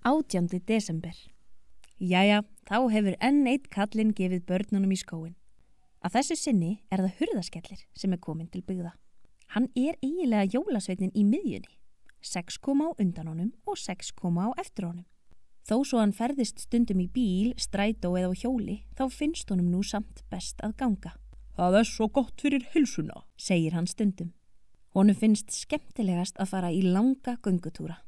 18. desember. Jæja, þá hefur enn eitt kallinn gefið börnunum í skóinn. Að þessu sinni það hurðaskellir sem komin til byggða. Hann eiginlega jólasveinninn í miðjunni. 6 koma á undan honum og 6 koma á eftir honum. Þó svo hann ferðist stundum í bíl, strætó eða á hjóli, þá finnst honum nú samt best að ganga. Það svo gott fyrir heilsuna, segir hann stundum. Honum finnst skemmtilegast að fara í langa göngutúra.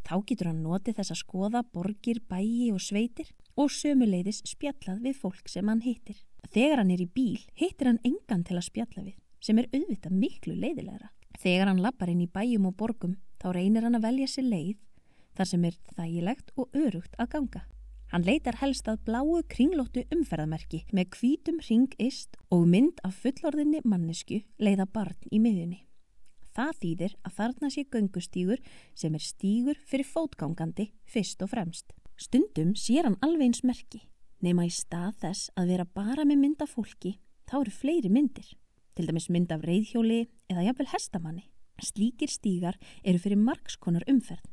Þá getur hann notið þess að skoða borgir, bæi og sveitir og sömuleiðis spjallað við fólk sem hann hittir. Þegar hann í bíl, hittir hann engan til að spjalla við, sem auðvitað miklu leiðilegra. Þegar hann lappar inn í bæjum og borgum, þá reynir hann að velja sér leið, þar sem þægilegt og örugt að ganga. Hann leitar helst að bláu kringlóttu umferðamerki með hvítum hring yst og mynd af fullorðinni mannesku leiða barn í miðjunni. Það þýðir að þarna sé göngustígur sem stígur fyrir fótgangandi fyrst og fremst. Stundum sér hann alveg eins merki, nema í stað þess að vera bara með mynd af fólki, þá eru fleiri myndir. Til dæmis mynd af reiðhjóli eða jafnvel hestamanni. Slíkir stígar eru fyrir margskonar umferð,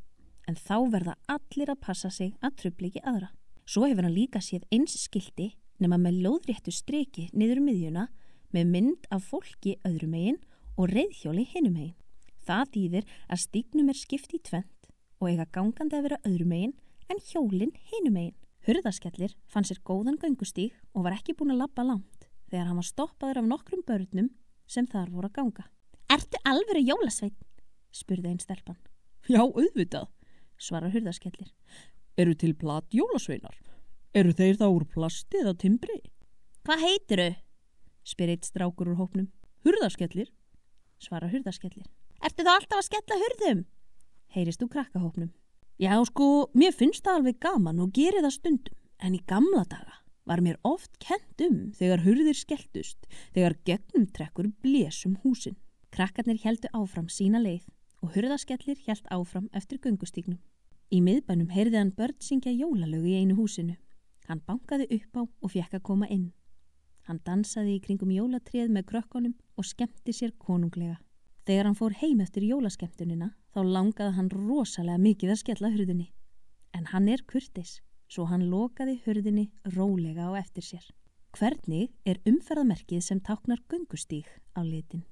en þá verða allir að passa sig að trufla ekki aðra. Svo hefur hann líka séð eins skilti nema með lóðréttu striki niður miðjuna með mynd af fólki öðrum megin og reiðhjóli hinum megin. Það þýðir að stígnum skipt í tvennt og eiga gangandi að vera öðrum megin en hjólin hinum megin. Hurðaskellir fann sér góðan göngustíg og var ekki búin að labba langt þegar hann var stoppaður af nokkrum börnum sem þar voru að ganga. Ertu alvöru jólasveinn? Spurði einn stelpan. Já, auðvitað, svarar hurðaskellir. Eru til platjólasveinar? Eru þeir þá úr plasti eða timbri? Hvað heitiru? Spyr einn strákur úr hópnum. Hurðaskellir, svarar hurðaskellir. Ertu þá alltaf að skella hurðum? Heyrist úr krakkahópnum. Já, sko, mér finnst það alveg gaman og geri það stundum, en í gamla daga var mér oft kennt þegar hurðir skelltust, þegar gegnumtrekkur blés húsin. Krakkarnir héldu áfram sína leið og hurðaskellir hélt áfram eftir göngustígnum. Í miðbænum heyrði hann börn syngja jólalög í einu húsinu. Hann bankaði upp á og fékk að koma inn. Hann dansaði í kringum jólatréð með krökkunum og skemmti sér konunglega. Þegar hann fór heim eftir jólaskemmtunina, þá langaði hann rosalega mikið að skella hurðinni. En hann kurteis, svo hann lokaði hurðinni rólega á eftir sér. Hvernig umferðamerkið sem táknar göngustíg á litin?